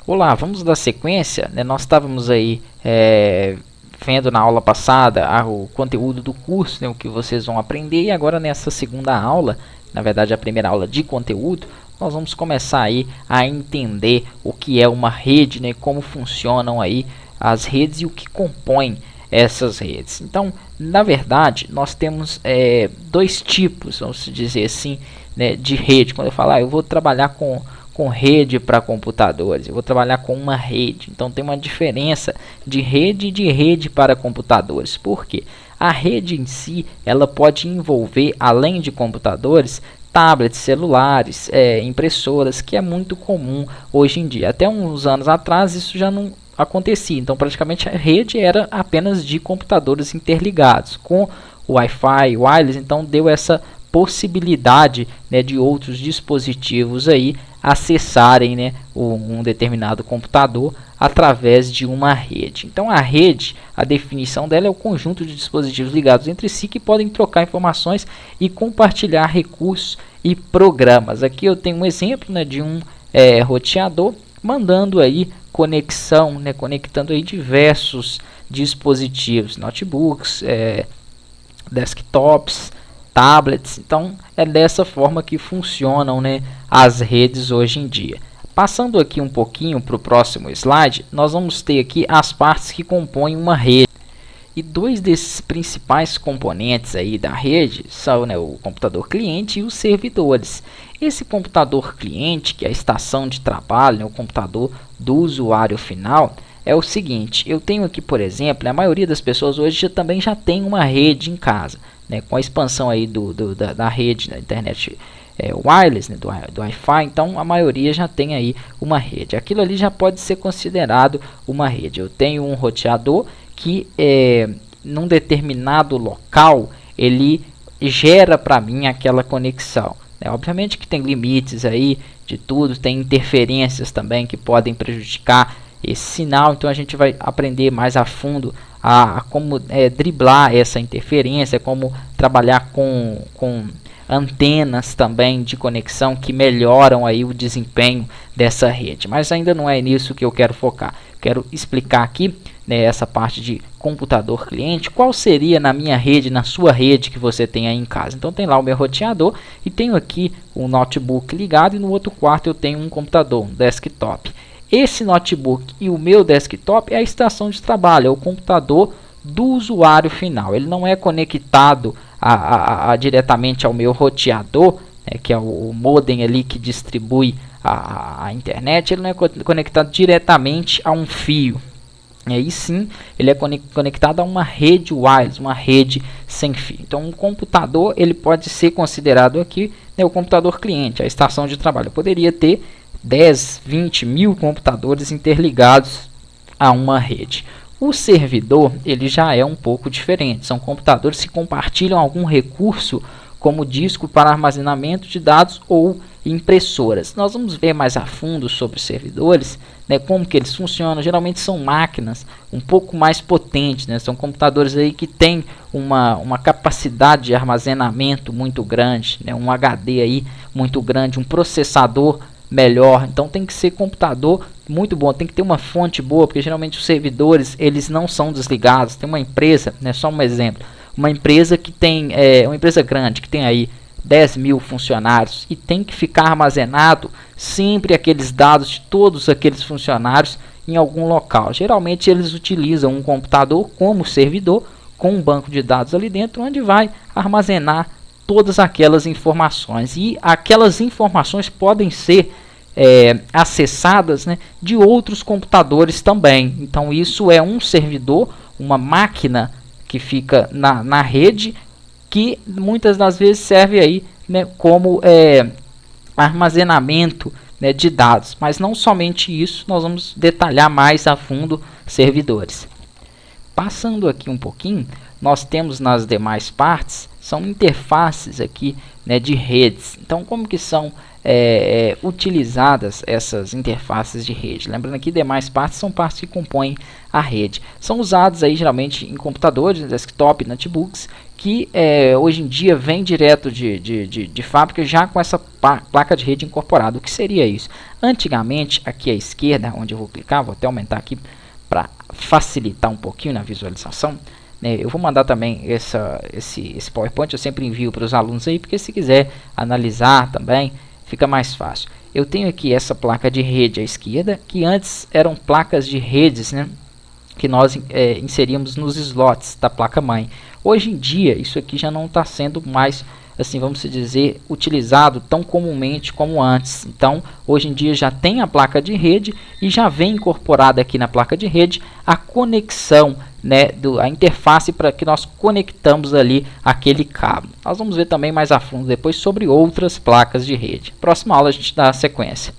Olá, vamos dar sequência, né? Nós estávamos aí vendo na aula passada o conteúdo do curso, né? O que vocês vão aprender, e agora nessa segunda aula, na verdade a primeira aula de conteúdo, nós vamos começar aí a entender o que é uma rede, né? Como funcionam aí as redes e o que compõe essas redes. Então, na verdade, nós temos dois tipos, vamos dizer assim, né, de rede. Quando eu falar, eu vou trabalhar com rede para computadores, eu vou trabalhar com uma rede. Então tem uma diferença de rede para computadores. Por quê? A rede em si, ela pode envolver, além de computadores, tablets, celulares, impressoras, que é muito comum hoje em dia. Até uns anos atrás isso já não acontecia. Então praticamente a rede era apenas de computadores interligados. Com o Wi-Fi, wireless, então deu essa possibilidade, né, de outros dispositivos aí acessarem, né, um determinado computador através de uma rede. Então a rede, a definição dela é o conjunto de dispositivos ligados entre si que podem trocar informações e compartilhar recursos e programas. Aqui eu tenho um exemplo, né, de um roteador mandando aí conexão, né, conectando aí diversos dispositivos, notebooks, desktops, tablets. Então é dessa forma que funcionam, né, as redes hoje em dia. Passando aqui um pouquinho para o próximo slide, nós vamos ter aqui as partes que compõem uma rede. E dois desses principais componentes aí da rede são, né, o computador cliente e os servidores. Esse computador cliente, que é a estação de trabalho, né, o computador do usuário final, é o seguinte: eu tenho aqui, por exemplo, a maioria das pessoas hoje também já tem uma rede em casa, né, com a expansão aí da rede da internet wireless, né, do Wi-Fi. Então a maioria já tem aí uma rede. Aquilo ali já pode ser considerado uma rede. Eu tenho um roteador que num determinado local ele gera para mim aquela conexão, né? Obviamente que tem limites aí de tudo, tem interferências também que podem prejudicar esse sinal. Então a gente vai aprender mais a fundo a como driblar essa interferência, como trabalhar com antenas também de conexão que melhoram aí o desempenho dessa rede. Mas ainda não é nisso que eu quero focar. Quero explicar aqui, né, essa parte de computador cliente, qual seria na minha rede, na sua rede que você tem aí em casa. Então tem lá o meu roteador e tenho aqui um notebook ligado, e no outro quarto eu tenho um computador, um desktop. Esse notebook e o meu desktop é a estação de trabalho, é o computador do usuário final. Ele não é conectado diretamente ao meu roteador, né, que é o modem ali que distribui a internet. Ele não é conectado diretamente a um fio. E aí sim, ele é conectado a uma rede wireless, uma rede sem fio. Então, um computador, ele pode ser considerado aqui, né, o computador cliente, a estação de trabalho. Eu poderia ter 10, 20 mil computadores interligados a uma rede. O servidor, ele já é um pouco diferente. São computadores que compartilham algum recurso, como disco para armazenamento de dados ou impressoras. Nós vamos ver mais a fundo sobre os servidores, né, como que eles funcionam. Geralmente são máquinas um pouco mais potentes, né, são computadores aí que têm uma capacidade de armazenamento muito grande, né, um HD aí muito grande, um processador melhor. Então tem que ser computador muito bom, tem que ter uma fonte boa, porque geralmente os servidores eles não são desligados. Tem uma empresa, né, só um exemplo, uma empresa que tem uma empresa grande que tem aí 10 mil funcionários e tem que ficar armazenado sempre aqueles dados de todos aqueles funcionários em algum local. Geralmente eles utilizam um computador como servidor com um banco de dados ali dentro, onde vai armazenar todas aquelas informações, e aquelas informações podem ser acessadas, né, de outros computadores também. Então isso é um servidor, uma máquina que fica na rede, que muitas das vezes serve aí, né, como armazenamento, né, de dados. Mas não somente isso, nós vamos detalhar mais a fundo servidores. Passando aqui um pouquinho, nós temos nas demais partes, são interfaces aqui, né, de redes. Então como que são utilizadas essas interfaces de rede. Lembrando que demais partes são partes que compõem a rede. São usadas aí geralmente em computadores, desktop, notebooks, que hoje em dia vem direto de fábrica já com essa placa de rede incorporada. O que seria isso? Antigamente, aqui à esquerda, onde eu vou clicar, vou até aumentar aqui para facilitar um pouquinho na visualização, né? Eu vou mandar também esse PowerPoint, eu sempre envio para os alunos aí, porque se quiser analisar também, fica mais fácil. Eu tenho aqui essa placa de rede à esquerda, que antes eram placas de redes, né, que nós inseríamos nos slots da placa-mãe. Hoje em dia, isso aqui já não está sendo mais, assim, vamos dizer, utilizado tão comumente como antes. Então, hoje em dia já tem a placa de rede e já vem incorporada aqui na placa de rede a conexão, né, a interface para que nós conectamos ali aquele cabo. Nós vamos ver também mais a fundo depois sobre outras placas de rede. Próxima aula a gente dá a sequência.